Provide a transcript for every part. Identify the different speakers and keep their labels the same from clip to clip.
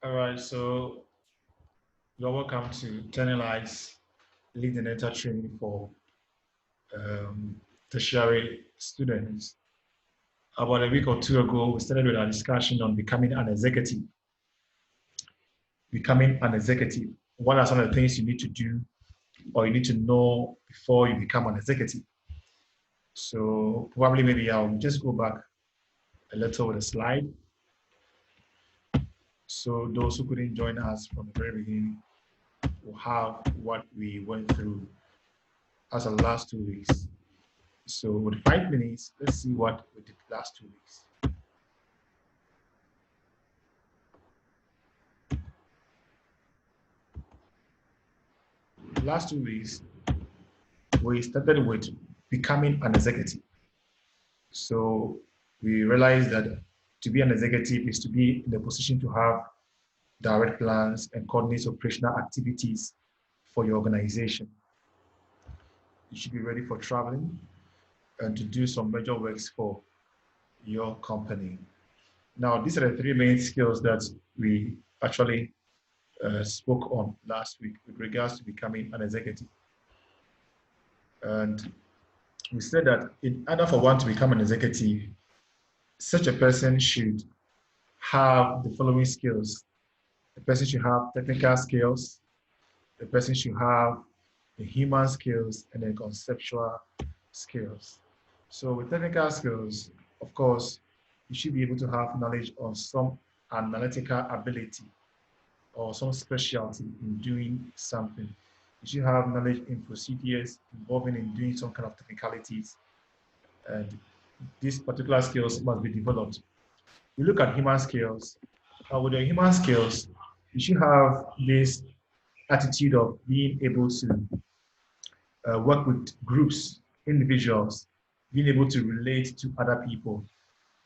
Speaker 1: All right, so you're welcome to Tenelize Lead&Enter training for um, tertiary students. About a week or two ago, we started with our discussion on becoming an executive. Becoming an executive. What are some of the things you need to do or you need to know before you become an executive? So probably maybe I'll just go back a little with a slide. So those who couldn't join us from the very beginning will have what we went through as the last 2 weeks. So with 5 minutes, let's see what we did last 2 weeks. Last 2 weeks, we started with becoming an executive. So we realized that to be an executive is to be in the position to have direct plans and coordinate operational activities for your organization. You should be ready for traveling and to do some major works for your company. Now, these are the three main skills that we actually spoke on last week with regards to becoming an executive. And we said that in order for one to become an executive, such a person should have the following skills. The person should have technical skills, the person should have the human skills, and the conceptual skills. So with technical skills, of course, you should be able to have knowledge of some analytical ability or some specialty in doing something. You should have knowledge in procedures involving in doing some kind of technicalities, and these particular skills must be developed. We look at human skills. With the human skills, you should have this attitude of being able to work with groups, individuals, being able to relate to other people,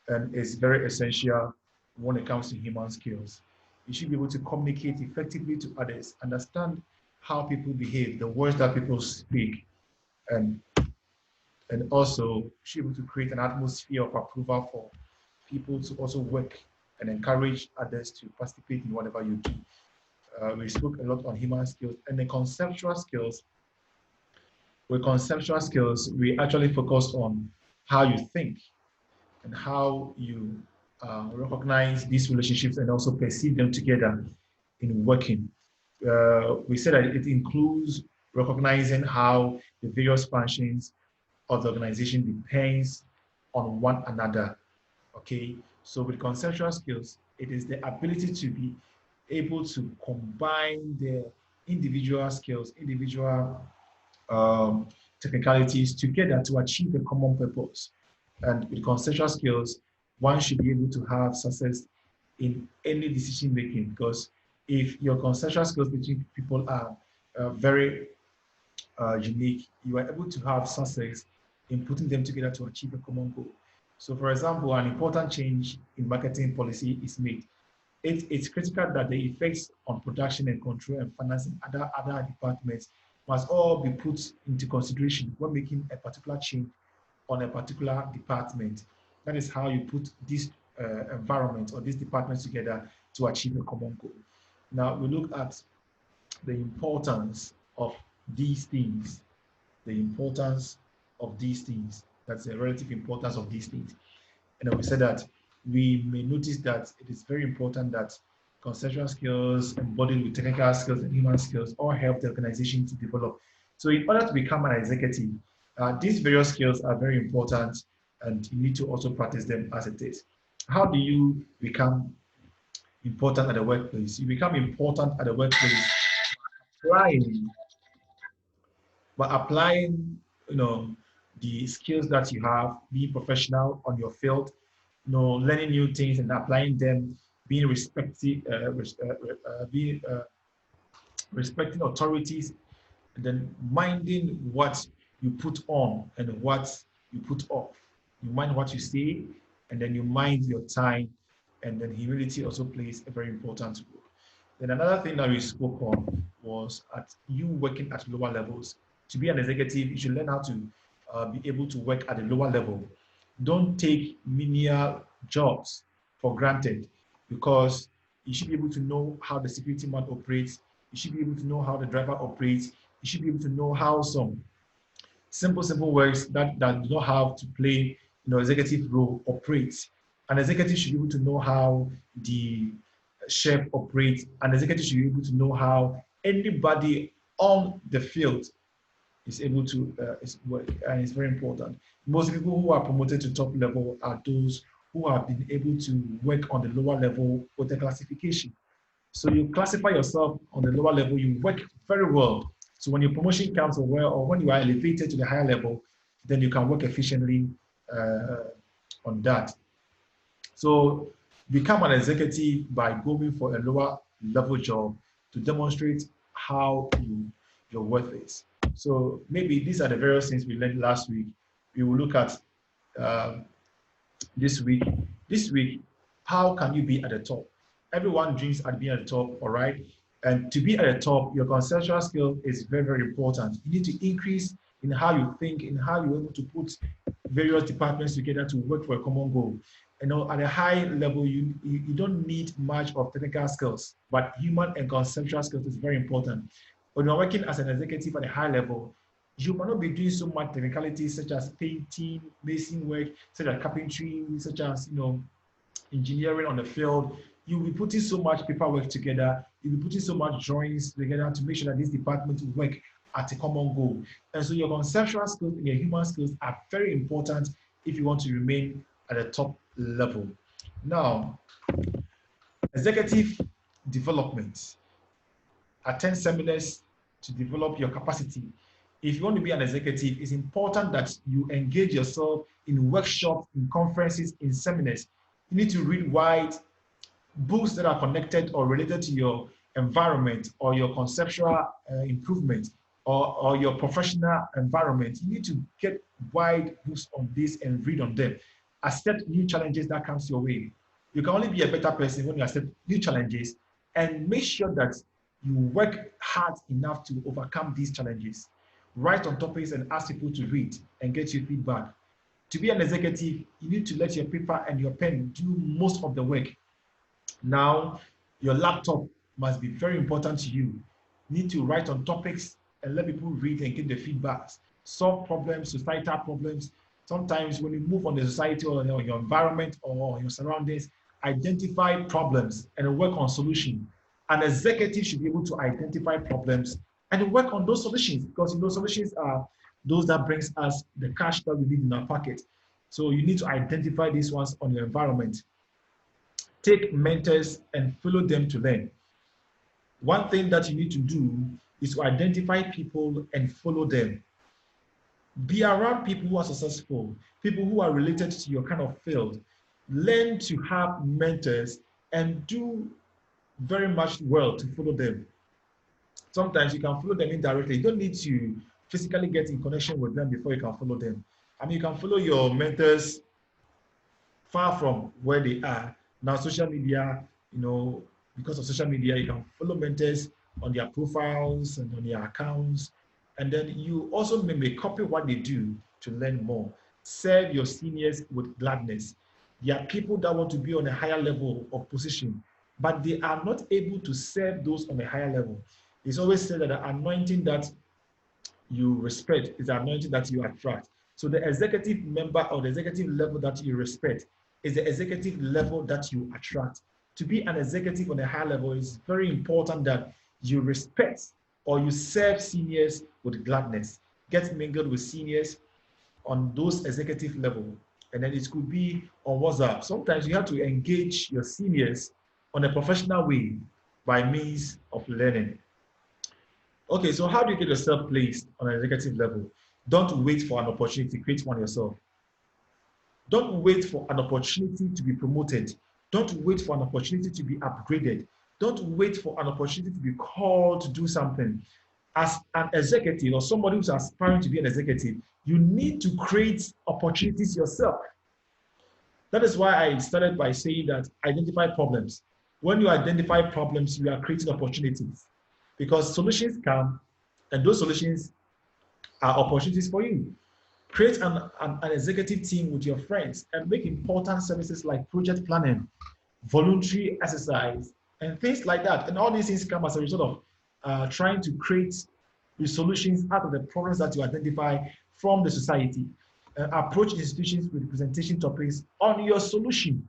Speaker 1: and it's very essential when it comes to human skills. You should be able to communicate effectively to others, understand how people behave, the words that people speak, and also should be able to create an atmosphere of approval for people to also work and encourage others to participate in whatever you do. We spoke a lot on human skills and the conceptual skills. With conceptual skills, we actually focus on how you think and how you recognize these relationships and also perceive them together in working. We said that it includes recognizing how the various functions of the organization depends on one another. Okay, so with conceptual skills, it is the ability to be able to combine the individual skills, individual technicalities together to achieve a common purpose. And with conceptual skills, one should be able to have success in any decision making, because if your conceptual skills between people are very unique, you are able to have success in putting them together to achieve a common goal. So for example, an important change in marketing policy is made. It's critical that the effects on production and control and financing other departments must all be put into consideration when making a particular change on a particular department. That is how you put this environment or these departments together to achieve a common goal. Now we look at the importance of these things, the importance of these things. That's the relative importance of these things. And then we said that we may notice that it is very important that conceptual skills embodied with technical skills and human skills all help the organization to develop. So in order to become an executive, these various skills are very important and you need to also practice them as it is. How do you become important at the workplace? You become important at the workplace applying, applying, the skills that you have, be professional on your field, learning new things and applying them, being respecting authorities, and then minding what you put on and what you put off. You mind what you say, and then you mind your time, and then humility also plays a very important role. Then another thing that we spoke on was at you working at lower levels. To be an executive, you should learn how to be able to work at a lower level. Don't take menial jobs for granted, because You should be able to know how the security man operates. You should be able to know how the driver operates. You should be able to know how some simple works that do not have to play executive role operates. An executive should be able to know how the chef operates. An executive should be able to know how anybody on the field is able to work, and it's very important. Most people who are promoted to top level are those who have been able to work on the lower level with the classification. So you classify yourself on the lower level, you work very well. So when your promotion comes or when you are elevated to the higher level, then you can work efficiently on that. So become an executive by going for a lower level job to demonstrate how your worth is. So maybe these are the various things we learned last week. We will look at this week. This week, how can you be at the top? Everyone dreams at being at the top, all right? And to be at the top, your conceptual skill is very important. You need to increase in how you think, in how you're able to put various departments together to work for a common goal. At a high level, you don't need much of technical skills, but human and conceptual skills is very important. When you're working as an executive at a high level, you might not be doing so much technicalities such as painting, mason work, such as carpentry, such as engineering on the field. You'll be putting so much paperwork together, you'll be putting so much drawings together to make sure that these departments work at a common goal. And so your conceptual skills and your human skills are very important if you want to remain at the top level. Now, executive development. Attend seminars to develop your capacity. If you want to be an executive, it's important that you engage yourself in workshops, in conferences, in seminars. You need to read wide books that are connected or related to your environment or your conceptual improvement or your professional environment. You need to get wide books on this and read on them. Accept new challenges that comes your way. You can only be a better person when you accept new challenges, and make sure that you work hard enough to overcome these challenges. Write on topics and ask people to read and get your feedback. To be an executive, you need to let your paper and your pen do most of the work. Now, your laptop must be very important to you. You need to write on topics and let people read and get the feedbacks. Solve problems, societal problems. Sometimes when you move on the society or your environment or your surroundings, identify problems and work on solutions. An executive should be able to identify problems and work on those solutions, because those solutions are those that brings us the cash that we need in our pocket. So you need to identify these ones on your environment. Take mentors and follow them to learn. One thing that you need to do is to identify people and follow them. Be around people who are successful, people who are related to your kind of field. Learn to have mentors and do very much well to follow them. Sometimes you can follow them indirectly. You don't need to physically get in connection with them before you can follow them. I mean, you can follow your mentors far from where they are. Now, social media, because of social media, you can follow mentors on their profiles and on their accounts. And then you also may copy what they do to learn more. Serve your seniors with gladness. There are people that want to be on a higher level of position, but they are not able to serve those on a higher level. It's always said that the anointing that you respect is the anointing that you attract. So the executive member or the executive level that you respect is the executive level that you attract. To be an executive on a high level, it's very important that you respect or you serve seniors with gladness. Get mingled with seniors on those executive level. And then it could be on WhatsApp. Sometimes you have to engage your seniors on a professional way by means of learning. Okay, so how do you get yourself placed on an executive level? Don't wait for an opportunity, create one yourself. Don't wait for an opportunity to be promoted. Don't wait for an opportunity to be upgraded. Don't wait for an opportunity to be called to do something. As an executive or somebody who's aspiring to be an executive, you need to create opportunities yourself. That is why I started by saying that identify problems. When you identify problems, you are creating opportunities, because solutions come, and those solutions are opportunities for you. Create an executive team with your friends and make important services like project planning, voluntary exercise, and things like that. And all these things come as a result of trying to create the solutions out of the problems that you identify from the society. Approach institutions with presentation topics on your solution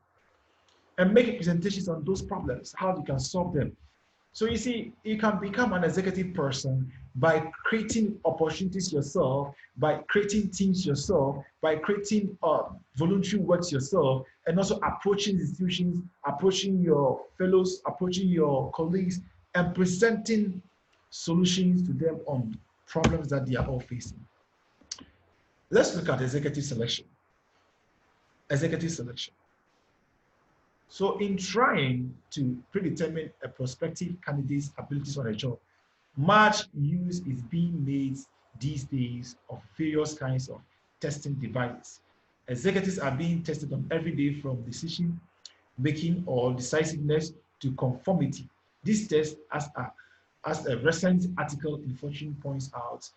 Speaker 1: and make presentations on those problems, how you can solve them. So you see, you can become an executive person by creating opportunities yourself, by creating teams yourself, by creating voluntary works yourself, and also approaching institutions, approaching your fellows, approaching your colleagues, and presenting solutions to them on problems that they are all facing. Let's look at executive selection. Executive selection. So in trying to predetermine a prospective candidate's abilities on a job, much use is being made these days of various kinds of testing devices. Executives are being tested on every day from decision making or decisiveness to conformity. These tests, as a recent article in Fortune points out,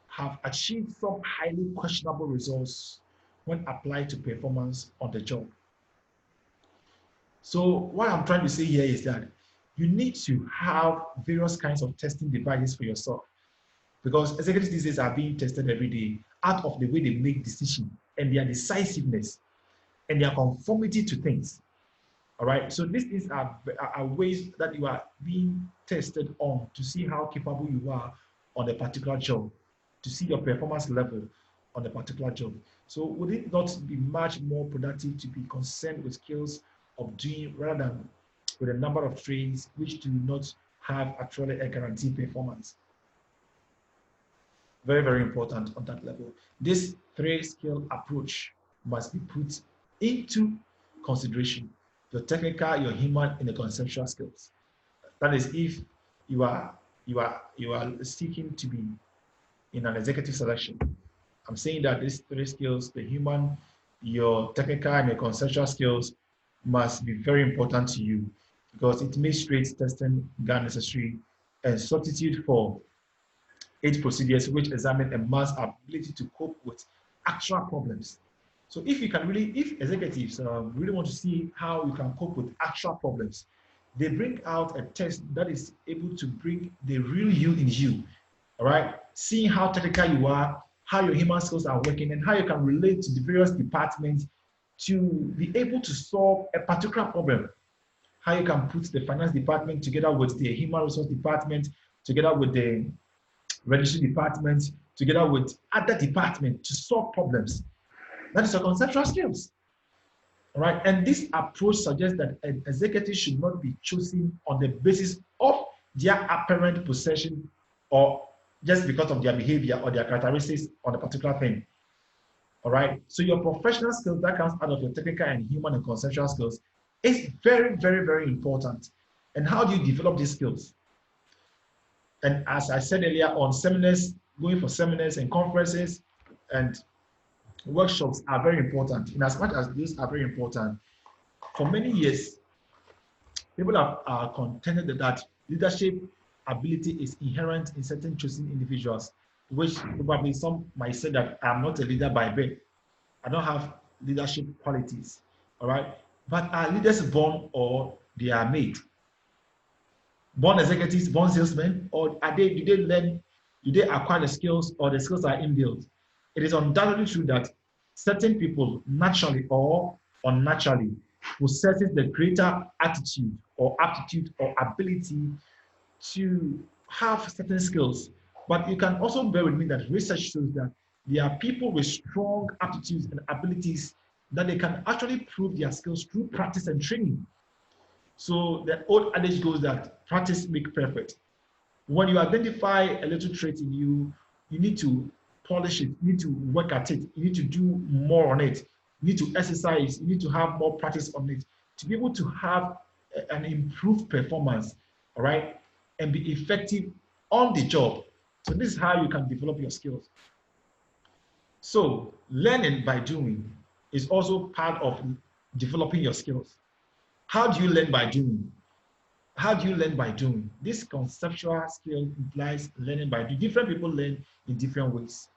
Speaker 1: have achieved some highly questionable results when applied to performance on the job. So what I'm trying to say here is that you need to have various kinds of testing devices for yourself, because executives these days are being tested every day out of the way they make decisions and their decisiveness and their conformity to things. All right, so these are ways that you are being tested on to see how capable you are on a particular job, to see your performance level on a particular job. So would it not be much more productive to be concerned with skills of doing rather than with a number of trades which do not have actually a guaranteed performance? Very, very important on that level. This three-skill approach must be put into consideration: your technical, your human, and the conceptual skills. That is, if you are seeking to be in an executive selection, I'm saying that these three skills, the human, your technical, and your conceptual skills, must be very important to you, because it makes trade testing GAN necessary and substitute for 8 procedures which examine a man's ability to cope with actual problems. So if you can really, if executives really want to see how you can cope with actual problems, they bring out a test that is able to bring the real you in you, all right? Seeing how technical you are, how your human skills are working, and how you can relate to the various departments to be able to solve a particular problem. How you can put the finance department together with the human resource department, together with the registry department, together with other departments to solve problems. That is your conceptual skills. All right, and this approach suggests that an executive should not be chosen on the basis of their apparent possession or just because of their behavior or their characteristics on a particular thing. All right, so your professional skills that comes out of your technical and human and conceptual skills is very, very, very important. And how do you develop these skills? And as I said earlier, on seminars, going for seminars and conferences and workshops are very important. In as much as these are very important, for many years, people have contended that leadership ability is inherent in certain chosen individuals, which probably some might say that I'm not a leader by birth. I don't have leadership qualities, all right? But are leaders born or they are made? Born executives, born salesmen, or do they learn, do they acquire the skills, or the skills are inbuilt? It is undoubtedly true that certain people naturally or unnaturally possesses the greater attitude or aptitude or ability to have certain skills. But you can also bear with me that research shows that there are people with strong aptitudes and abilities that they can actually prove their skills through practice and training. So the old adage goes that practice makes perfect. When you identify a little trait in you, you need to polish it, you need to work at it, you need to do more on it, you need to exercise, you need to have more practice on it to be able to have an improved performance, all right, and be effective on the job. So this is how you can develop your skills. So learning by doing is also part of developing your skills. How do you learn by doing? How do you learn by doing? This conceptual skill implies learning by doing. Different people learn in different ways.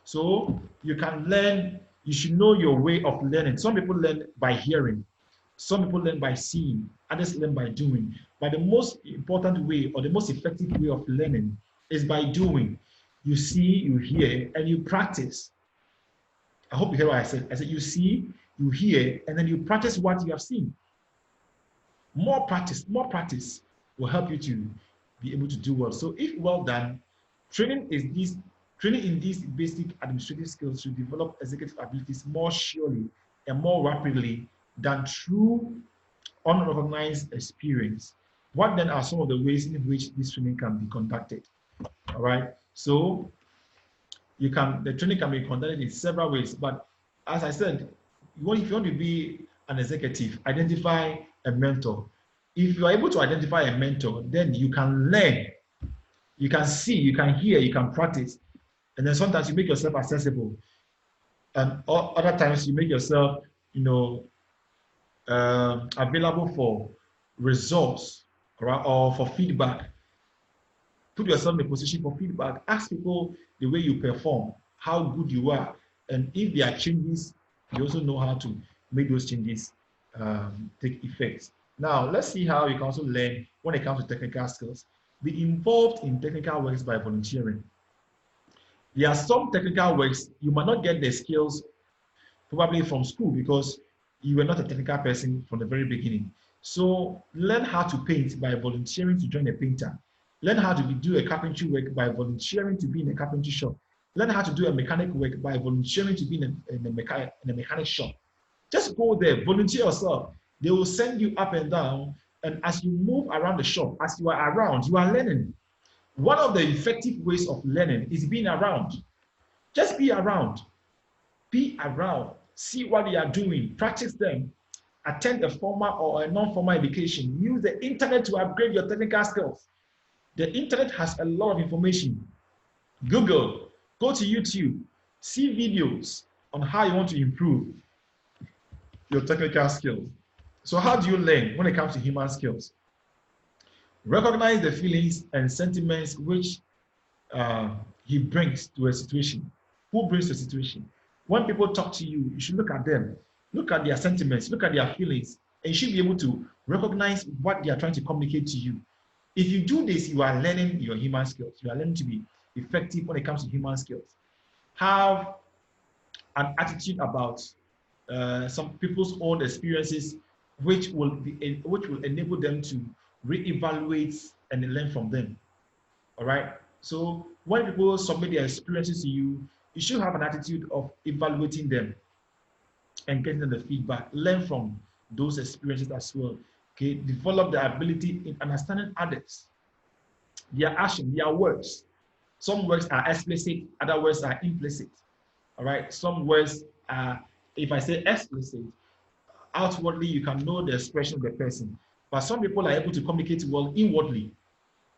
Speaker 1: So you can learn, you should know your way of learning. Some people learn by hearing. Some people learn by seeing, others learn by doing. But the most important way or the most effective way of learning is by doing. You see, you hear, and you practice. I hope you hear what I said. I said you see, you hear, and then you practice what you have seen. More practice will help you to be able to do well. So if well done, training in these basic administrative skills to develop executive abilities more surely and more rapidly than through unrecognized experience. What then are some of the ways in which this training can be conducted? All right. So the training can be conducted in several ways, but as I said, if you want to be an executive, identify a mentor. If you are able to identify a mentor, then you can learn, you can see, you can hear, you can practice, and then sometimes you make yourself accessible, and other times you make yourself, available for results, right, or for feedback. Put yourself in a position for feedback. Ask people the way you perform, how good you are, and if there are changes, you also know how to make those changes take effect. Now, let's see how you can also learn when it comes to technical skills. Be involved in technical works by volunteering. There are some technical works you might not get the skills probably from school because you were not a technical person from the very beginning. So learn how to paint by volunteering to join a painter. Learn how to do a carpentry work by volunteering to be in a carpentry shop. Learn how to do a mechanic work by volunteering to be in a mechanic shop. Just go there, volunteer yourself. They will send you up and down. And as you move around the shop, as you are around, you are learning. One of the effective ways of learning is being around. Just be around. Be around. See what they are doing. Practice them. Attend a formal or a non-formal education. Use the internet to upgrade your technical skills. The internet has a lot of information. Google, go to YouTube, see videos on how you want to improve your technical skills. So how do you learn when it comes to human skills? Recognize the feelings and sentiments which he brings to a situation. Who brings the situation? When people talk to you, you should look at them, look at their sentiments, look at their feelings, and you should be able to recognize what they are trying to communicate to you. If you do this, you are learning your human skills. You are learning to be effective when it comes to human skills. Have an attitude about some people's own experiences, which will enable them to reevaluate and learn from them. All right. So when people submit their experiences to you, you should have an attitude of evaluating them and getting them the feedback. Learn from those experiences as well. Okay. Develop the ability in understanding others, their action, their words. Some words are explicit, other words are implicit. All right. Some words are, if I say explicit, outwardly you can know the expression of the person. But some people are able to communicate well inwardly,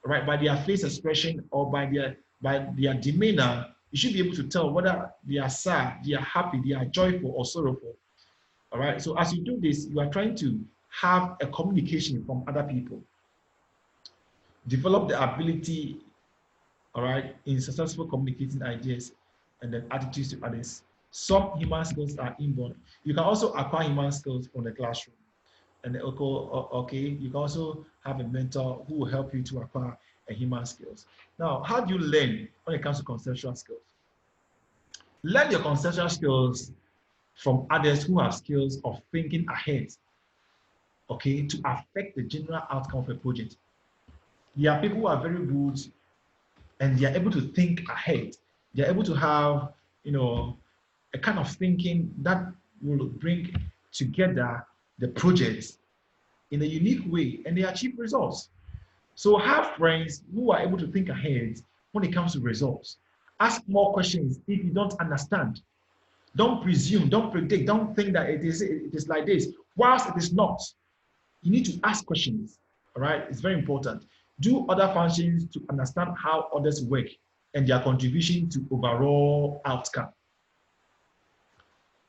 Speaker 1: right? By their face expression or by their demeanor, you should be able to tell whether they are sad, they are happy, they are joyful or sorrowful. All right. So as you do this, you are trying to have a communication from other people. Develop the ability, all right, in successful communicating ideas and then attitudes to others. Some human skills are inborn. You can also acquire human skills from the classroom. And okay, you can also have a mentor who will help you to acquire a human skills. Now, how do you learn when it comes to conceptual skills? Learn your conceptual skills from others who have skills of thinking ahead, okay, to affect the general outcome of a project. There are people who are very good and they are able to think ahead. They are able to have, a kind of thinking that will bring together the projects in a unique way and they achieve results. So have friends who are able to think ahead when it comes to results. Ask more questions if you don't understand. Don't presume, don't predict, don't think that it is like this, whilst it is not. You need to ask questions, all right? It's very important. Do other functions to understand how others work and their contribution to overall outcome.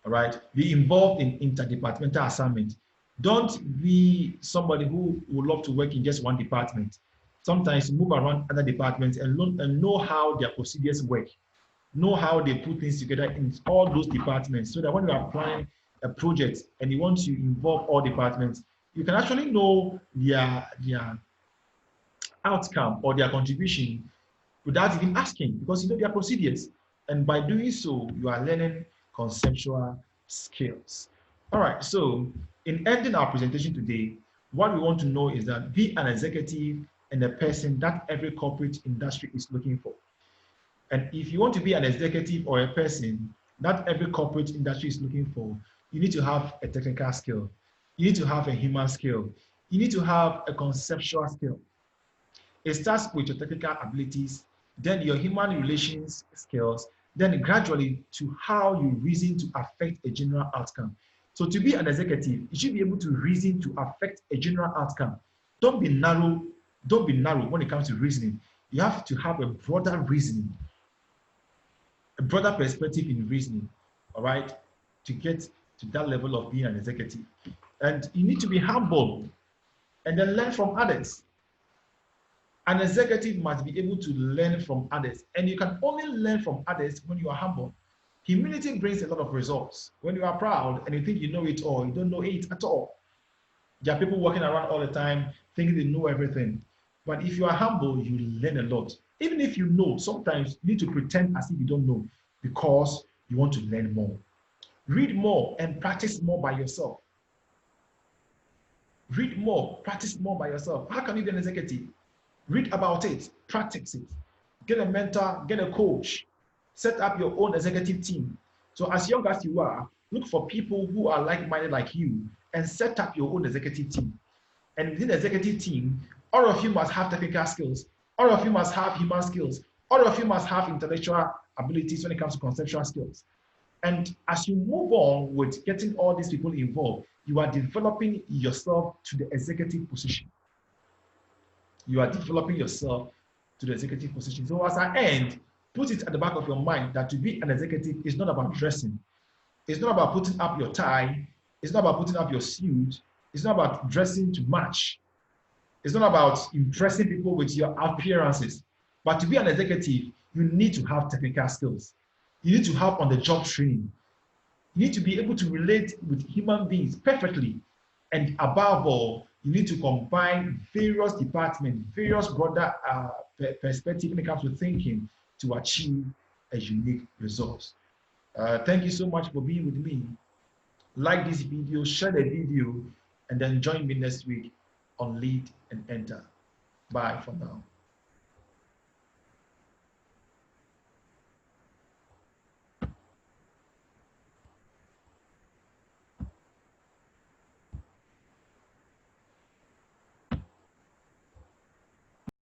Speaker 1: All right, be involved in interdepartmental assignments. Don't be somebody who would love to work in just one department. Sometimes move around other departments and learn and know how their procedures work. Know how they put things together in all those departments so that when you are applying a project and you want to involve all departments, you can actually know their outcome or their contribution without even asking, because you know their procedures. And by doing so, you are learning conceptual skills. All right, so in ending our presentation today, what we want to know is that be an executive and a person that every corporate industry is looking for. And if you want to be an executive or a person that every corporate industry is looking for, you need to have a technical skill. You need to have a human skill. You need to have a conceptual skill. It starts with your technical abilities, then your human relations skills, then gradually to how you reason to affect a general outcome. So to be an executive, you should be able to reason to affect a general outcome. Don't be narrow when it comes to reasoning. You have to have a broader reasoning, a broader perspective in reasoning, all right, to get to that level of being an executive. And you need to be humble and then learn from others. An executive must be able to learn from others, and you can only learn from others when you are humble. Humility brings a lot of results. When you are proud and you think you know it all, you don't know it at all. There are people walking around all the time thinking they know everything. But if you are humble, you learn a lot. Even if you know, sometimes you need to pretend as if you don't know because you want to learn more. Read more and practice more by yourself. Read more, practice more by yourself. How can you be an executive? Read about it, practice it. Get a mentor, get a coach, set up your own executive team. So as young as you are, look for people who are like-minded like you and set up your own executive team. And within the executive team, all of you must have technical skills. All of you must have human skills. All of you must have intellectual abilities when it comes to conceptual skills. And as you move on with getting all these people involved, you are developing yourself to the executive position. You are developing yourself to the executive position. So as I end, put it at the back of your mind that to be an executive is not about dressing. It's not about putting up your tie. It's not about putting up your suit. It's not about dressing to match. It's not about impressing people with your appearances. But to be an executive, you need to have technical skills. You need to have on-the-job training. You need to be able to relate with human beings perfectly. And above all, you need to combine various departments, various broader perspectives when it comes to thinking to achieve a unique result. Thank you so much for being with me. Like this video, share the video, and then join me next week on Lead and Enter. Bye for now.